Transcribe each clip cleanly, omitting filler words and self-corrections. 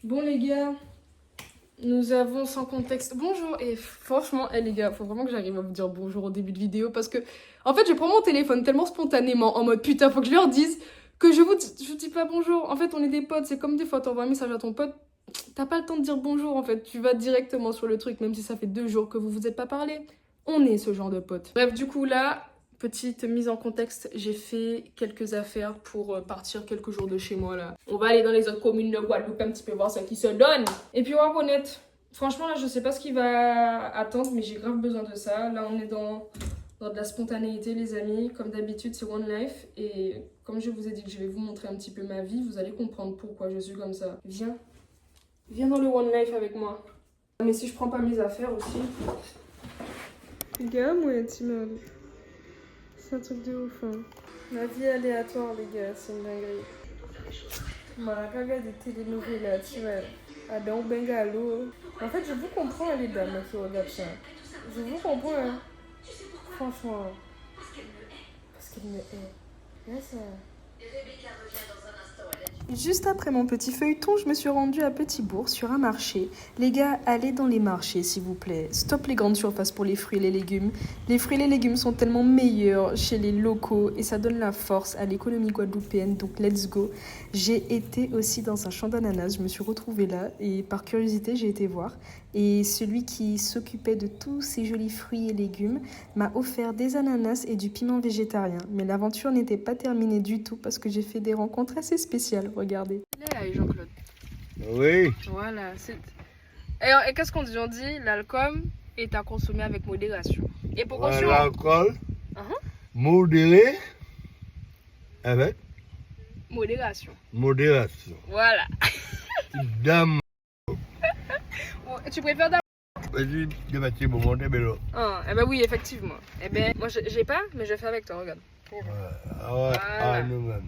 Bon les gars, nous avons sans contexte. Bonjour et franchement, les gars, faut vraiment que j'arrive à vous dire bonjour au début de vidéo parce que en fait je prends mon téléphone tellement spontanément en mode putain faut que je leur dise que je dis pas bonjour. En fait on est des potes, c'est comme des fois t'envoies un message à ton pote, t'as pas le temps de dire bonjour en fait, tu vas directement sur le truc même si ça fait 2 jours que vous vous êtes pas parlé. On est ce genre de potes. Bref du coup là, petite mise en contexte, j'ai fait quelques affaires pour partir quelques jours de chez moi là. On va aller dans les autres communes de Guadeloupe un petit peu voir ce qui se donne. Et puis on va honnête, franchement là je sais pas ce qui va attendre mais j'ai grave besoin de ça. Là on est dans de la spontanéité les amis. Comme d'habitude c'est One Life. Et comme je vous ai dit que je vais vous montrer un petit peu ma vie, vous allez comprendre pourquoi je suis comme ça. Viens dans le One Life avec moi. Mais si je prends pas mes affaires aussi... Les gars, moi Timon. C'est un truc de ouf. Hein. La vie aléatoire, les gars, c'est une dinguerie. Voilà, regarde des télénovelas là, tu vois. Adam Bengalo. En fait, je vous comprends, les dames qui regardent ça. Je vous comprends, hein. Franchement. Parce qu'elle me hait. Là, ça. Juste après mon petit feuilleton, je me suis rendue à Petit-Bourg sur un marché. Les gars, allez dans les marchés s'il vous plaît. Stop les grandes surfaces pour les fruits et les légumes. Les fruits et les légumes sont tellement meilleurs chez les locaux et ça donne la force à l'économie guadeloupéenne, donc let's go. J'ai été aussi dans un champ d'ananas, je me suis retrouvée là et par curiosité j'ai été voir. Et celui qui s'occupait de tous ces jolis fruits et légumes m'a offert des ananas et du piment végétarien. Mais l'aventure n'était pas terminée du tout parce que j'ai fait des rencontres assez spéciales. Regardez. Là, Jean-Claude. Oui. Voilà. Et qu'est-ce qu'on dit? On dit l'alcool est à consommer avec modération. Et pour consommer... L'alcool modéré avec modération. modération. Voilà. Dame. Tu préfères d'abord? Vas-y, je vais te monter, Bélo. Ah, eh ben oui, effectivement. Eh ben, moi, j'ai pas, mais je fais avec toi, regarde. Ah ouais, Voilà. à nous-mêmes.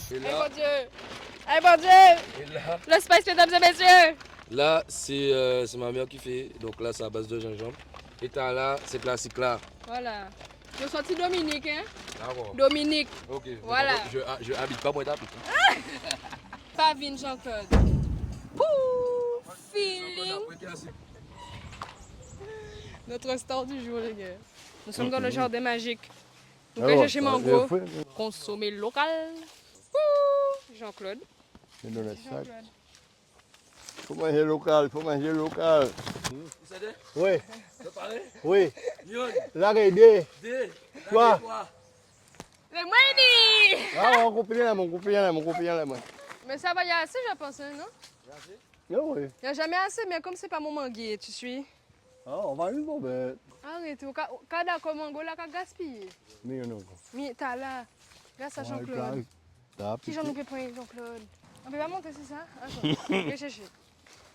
Eh mon Dieu! Eh mon Dieu! Et là, Le spice, mesdames et messieurs! là c'est ma mère qui fait. Donc là, c'est à base de gingembre. Et t'as là, c'est classique là. Voilà. Je sorti Dominique, hein? D'accord. Dominique. Ok. Voilà. Je habite pas moi t'habite. Pavine Jean-Claude. Ouh! Feeling! Notre star du jour, les gars. Nous sommes dans le jardin magique. Nous allons chercher mango. Consommer local. Ouh! Jean-Claude. C'est dans le sac. Jean-Claude. Faut manger local, faut manger local. Vous savez? Oui, Tu parles? oui. Yon. L'arrêter. Dé. Quoi? Le Moini! Ah, mon copain là, moi. Mais ça va y assez, je pense, hein, non? Ah oui. Il n'y a jamais assez, mais comme c'est pas mon manguier, tu suis? Ah, on va une bombe. Arrête, quand d'accord mango là, quand gaspille. Mais non. Mais t'as là, grâce à Jean-Claude. Qui j'en ai fait prendre Jean-Claude? On peut pas monter, c'est ça? Attends, je vais chercher.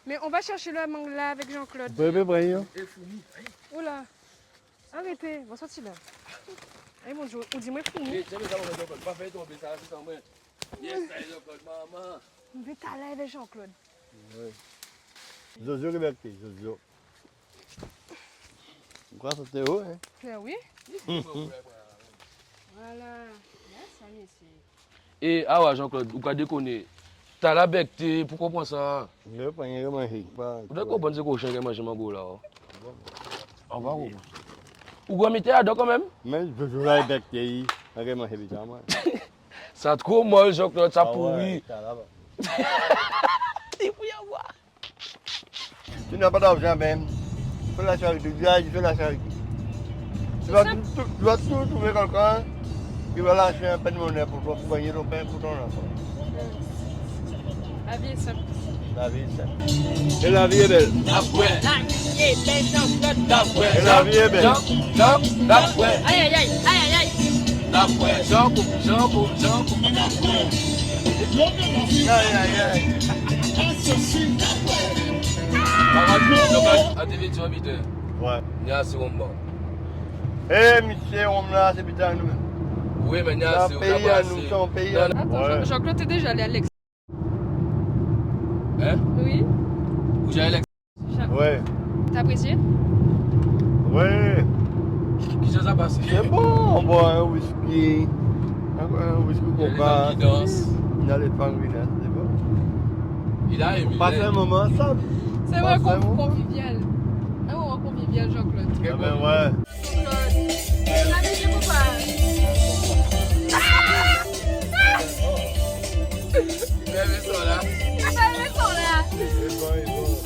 Mais on va chercher le mangue là avec Jean-Claude. Bébé Braillon. Oula, arrêtez, on va sortir là. Eh mon Dieu, on dit moi fini. Pas fait tomber ça, c'est sans moi. Yes, maman. On veut t'aller avec Jean-Claude. Oui. Zozo liberté, Zozo. Quoi, ça c'était haut, hein? Ben oui. Voilà. Merci, ici. Et ah ouais, Jean-Claude, vous avez déconné. T'as la becté, pourquoi prendre ça? Je vais pas y manger. Vous avez compris ce cochon qui mange mango là? On va où? Vous avez mis à dos quand même? Mais je joue la becté, je vais manger vite à moi. Ça trop mal, Jean-Claude, ça pourrit. Il faut y avoir. Tu n'as pas d'argent même. Fais la charité, fais la charité. Tu dois tout trouver quelqu'un qui va lâcher un peu de monnaie pour toi, pour gagner ton pain pour ton enfant. La vie est simple. La vie est simple. Et la vie est belle. Et la vie est belle. Aïe aïe aïe, aïe aïe Aïe, aïe, aïe. À TV, tu habites. Ouais. Il y a assez de Eh, monsieur, on là, c'est putain nous. Oui, mais il y C'est a un assez pays à nous, c'est un pays à nous. Attends, Ouais. Jean-Claude, t'es déjà allé à Alex. Hein? Oui. Vous avez l'ex. Ouais. T'as apprécié? Ouais. Qui ça passe? C'est bon, on boit un whisky. Un whisky coca. Il a les femmes vilaines, c'est bon. Il a aimé. Passer un moment ensemble. C'est vrai, convivial. Un moment convivial, Jean-Claude. Ah ben ouais. Il aime ça là. C'est bon,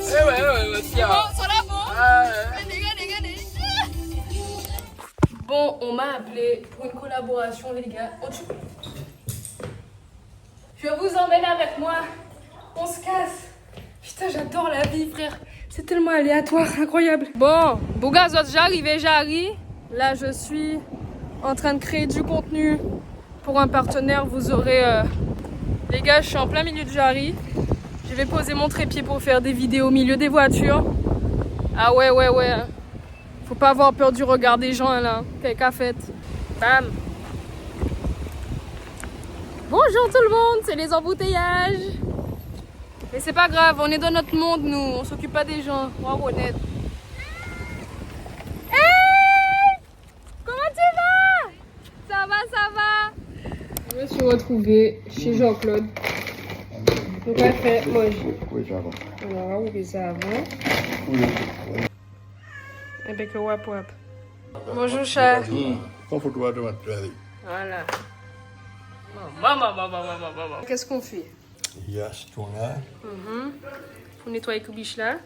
c'est bon. Eh ouais, tiens. Bon, on m'a appelé pour une collaboration, les gars. Je vous emmène avec moi. On se casse. Putain, j'adore la vie, frère. C'est tellement aléatoire, incroyable. Bon, Bougazot, j'arrive. Là, je suis en train de créer du contenu pour un partenaire. Vous aurez... Les gars, je suis en plein milieu de Jarry. Je vais poser mon trépied pour faire des vidéos au milieu des voitures. Ah ouais. Faut pas avoir peur du regard des gens, là. Quelle fête. Bam. Bonjour tout le monde, c'est les embouteillages. Mais c'est pas grave, on est dans notre monde, nous. On s'occupe pas des gens. Wow, honnête. Hey! Comment tu vas? Ça va? Je me suis retrouvée chez Jean-Claude. Donc, elle fait manger. Oui, ça va. On va ouvrir ça avant. Oui. Avec le wap-wap. Bonjour, chat. Prends photo de votre travail. Voilà. Maman. Qu'est-ce qu'on fait? Il y a ce tournage. Faut nettoyer le biche là.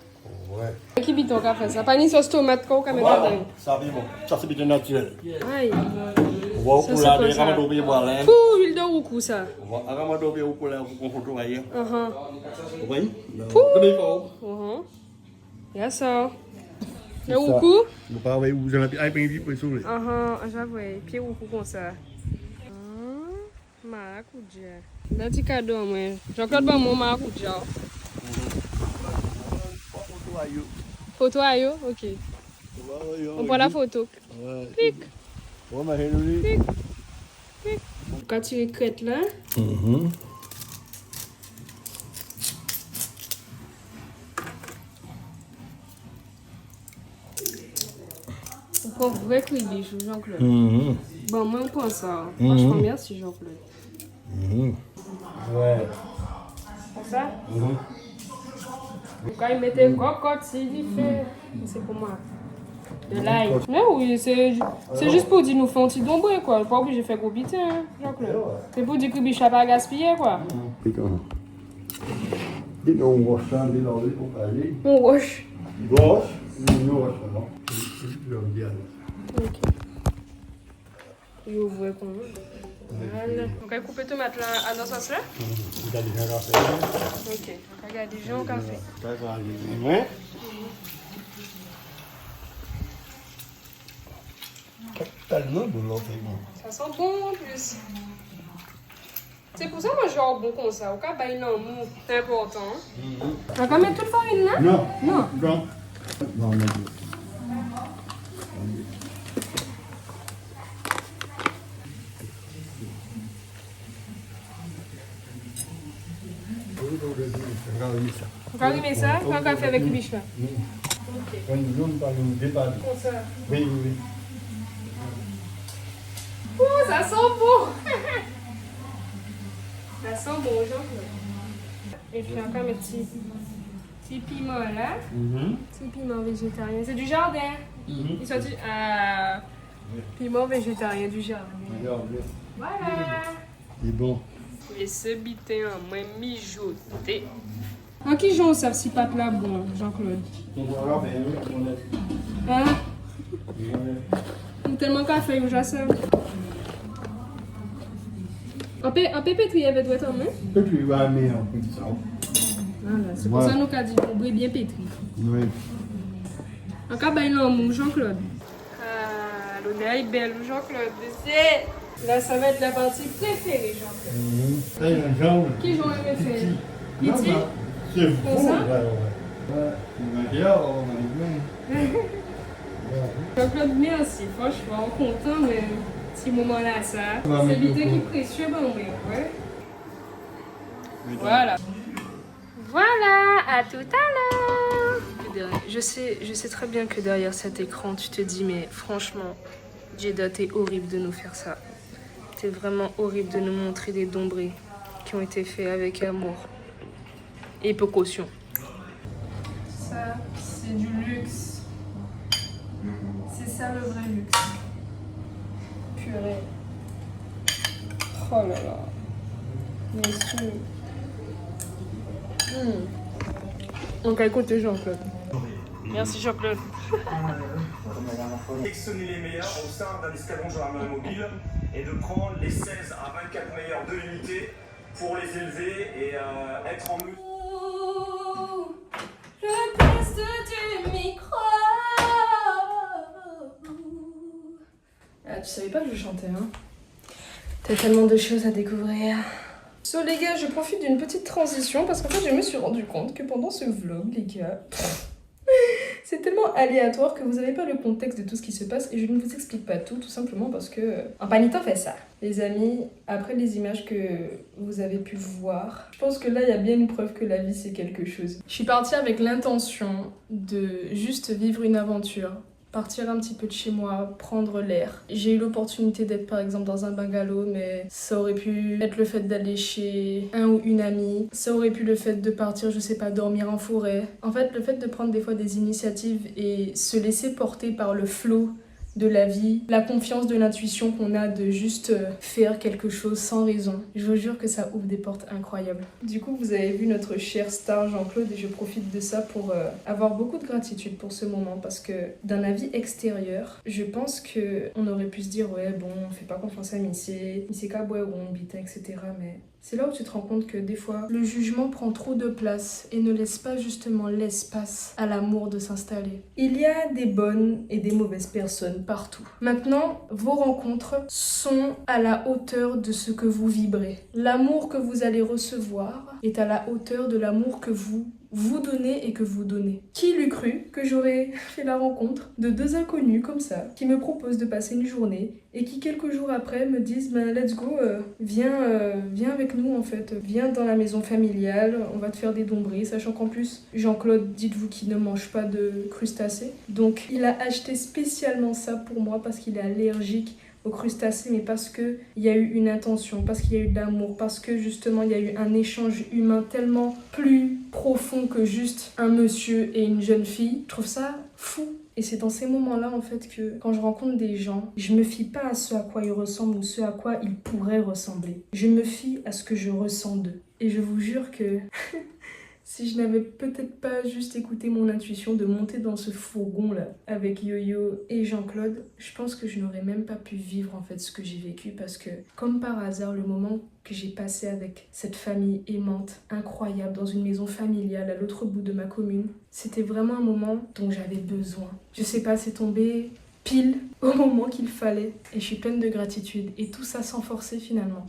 Ouais. Qui bite ton café? Ça pas ni sauce tomate qu'on peut mettre dedans. Ça c'est bon. Ça c'est bien naturel. Aïe. On va au Ça, coulage, c'est quoi, ça? on va boire là. Pouh, huile de roucou ça. On va ramener au coulage pour photo ailleurs. Vous voyez? Pouh. Il y a ça. Le roucou? Vous parlez où vous avez un peu pour soulever. J'avoue, pied roucou comme ça. Maracuja. Là, tu cadeau, moi. Jean-Claude, bon, mon maracuja. Photo à yo? Ok. On prend la photo. Clic. Clic. Quand tu écrètes là. On prend vrai bichou, Jean-Claude. Bon, moi, on prend ça. Franchement, merci, Jean-Claude. Ouais. Comme ça? Quand il mettait cocotte, il fait. C'est pour moi. De l'ail. Mais oui, c'est juste pour dire nous faire un petit dombré, quoi. Pas obligé de faire gros bitin, hein, Jean-Claude. C'est pour dire que biche n'a pas gaspillé, quoi. Dis-nous, on wash ça, dis-nous, on va aller. On wash. Wash, nous wash ça, non? J'aime bien. Ok. Il ouvre comme voilà. Donc, elle coupe les tomates là, à dans ce sens là? Vous avez déjà fait. Ok. On regarde les gens au café. Ça va aller. Ouais. Tellement bon, là, c'est bon. Ça sent bon en plus. C'est pour ça que moi je genre bon comme ça. Au cas où il en mou, c'est important. On va quand même mettre toute farine là? Non. Non. Non. Non, non. On va allumer ça, on va faire avec le biche là. Quand nous sommes pas nous dépanner. Comme ça. Oui. Oh, ça sent bon! Ça sent bon, Jean-Claude. Et puis encore mes petits piments là. Petit piment végétarien. C'est du jardin. Ils sont du piment végétarien du jardin. Voilà. C'est bon. Et ce bitin en moins mijoté. En qui j'en savent si pâte là bon, Jean-Claude? Hein? Ou tellement café, je sais. En pétri, elle doit être en main. Tu vas amener un peu de ça. Voilà, c'est pour ça que nous avons dit qu'on brille bien pétri. Oui. En cas, ben non, Jean-Claude. Ah, l'honneur est belle, Jean-Claude. Là, ça va être la partie préférée, Jean-Claude. Qui j'en ai fait? Petit? C'est Comme bon. ça? Jean-Claude, merci. Franchement, content, mais petit moment là, ça. C'est l'idée qui est précieux, bon, ouais. Voilà. Voilà, à tout à l'heure. Je sais très bien que derrière cet écran, tu te dis, mais franchement, Jada, t'es horrible de nous faire ça. C'était vraiment horrible de nous montrer des dombrés qui ont été faits avec amour et précaution. Ça, c'est du luxe. C'est ça le vrai luxe. Purée. Oh là là. Messieurs. Donc à côté Jean-Claude. Merci Jean-Claude. Sélectionner les meilleurs au sein d'un escadron gendarmerie mobile et de prendre les 16 à 24 meilleurs de l'unité pour les élever et être en mesure. Le test du micro. Ah, tu savais pas que je chantais, hein? T'as tellement de choses à découvrir. So les gars, je profite d'une petite transition parce qu'en fait je me suis rendu compte que pendant ce vlog, les gars, c'est tellement aléatoire que vous n'avez pas le contexte de tout ce qui se passe et je ne vous explique pas tout simplement parce que un panitain fait ça. Les amis, après les images que vous avez pu voir, je pense que là il y a bien une preuve que la vie c'est quelque chose. Je suis partie avec l'intention de juste vivre une aventure. Partir un petit peu de chez moi, prendre l'air. J'ai eu l'opportunité d'être par exemple dans un bungalow, mais ça aurait pu être le fait d'aller chez un ou une amie. Ça aurait pu le fait de partir, je sais pas, dormir en forêt. En fait, le fait de prendre des fois des initiatives et se laisser porter par le flow de la vie, la confiance de l'intuition qu'on a de juste faire quelque chose sans raison. Je vous jure que ça ouvre des portes incroyables. Du coup, vous avez vu notre cher star Jean-Claude et je profite de ça pour avoir beaucoup de gratitude pour ce moment parce que d'un avis extérieur, je pense que on aurait pu se dire ouais bon, on fait pas confiance à Missé Kaboué ou on bite, etc. Mais c'est là où tu te rends compte que des fois, le jugement prend trop de place et ne laisse pas justement l'espace à l'amour de s'installer. Il y a des bonnes et des mauvaises personnes partout. Maintenant, vos rencontres sont à la hauteur de ce que vous vibrez. L'amour que vous allez recevoir est à la hauteur de l'amour que vous donnez et que vous donnez. Qui l'eût cru que j'aurais fait la rencontre de deux inconnus comme ça, qui me proposent de passer une journée et qui quelques jours après me disent ben let's go, viens avec nous en fait, viens dans la maison familiale, on va te faire des dombrés, sachant qu'en plus Jean-Claude, dites-vous qu'il ne mange pas de crustacés, donc il a acheté spécialement ça pour moi parce qu'il est allergique aux crustacés, mais parce qu'il y a eu une intention, parce qu'il y a eu de l'amour, parce que justement il y a eu un échange humain tellement plus profond que juste un monsieur et une jeune fille. Je trouve ça fou. Et c'est dans ces moments-là en fait que quand je rencontre des gens, je me fie pas à ce à quoi ils ressemblent ou ce à quoi ils pourraient ressembler. Je me fie à ce que je ressens d'eux. Et je vous jure que si je n'avais peut-être pas juste écouté mon intuition de monter dans ce fourgon-là avec Yo-Yo et Jean-Claude, je pense que je n'aurais même pas pu vivre en fait ce que j'ai vécu parce que, comme par hasard, le moment que j'ai passé avec cette famille aimante, incroyable, dans une maison familiale à l'autre bout de ma commune, c'était vraiment un moment dont j'avais besoin. Je sais pas, c'est tombé pile au moment qu'il fallait et je suis pleine de gratitude et tout ça sans forcer finalement.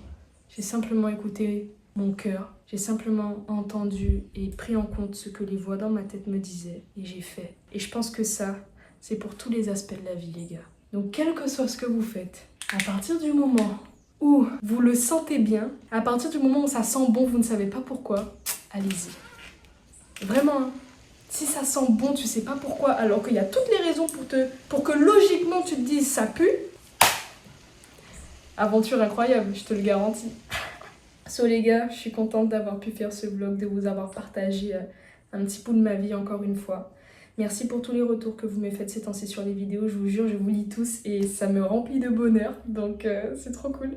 J'ai simplement écouté mon cœur, j'ai simplement entendu et pris en compte ce que les voix dans ma tête me disaient et j'ai fait. Et je pense que ça, c'est pour tous les aspects de la vie les gars. Donc quel que soit ce que vous faites, à partir du moment où vous le sentez bien, à partir du moment où ça sent bon, vous ne savez pas pourquoi, allez-y. Vraiment, hein. Si ça sent bon, tu sais pas pourquoi, alors qu'il y a toutes les raisons pour que logiquement tu te dises ça pue, aventure incroyable, je te le garantis. So les gars, je suis contente d'avoir pu faire ce vlog, de vous avoir partagé un petit bout de ma vie encore une fois. Merci pour tous les retours que vous me faites ces temps-ci sur les vidéos, je vous jure, je vous lis tous et ça me remplit de bonheur, donc c'est trop cool.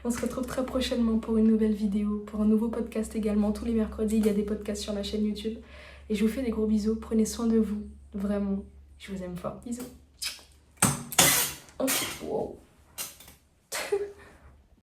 On se retrouve très prochainement pour une nouvelle vidéo, pour un nouveau podcast également. Tous les mercredis, il y a des podcasts sur la chaîne YouTube. Et je vous fais des gros bisous, prenez soin de vous, vraiment, je vous aime fort. Bisous. Ok, wow.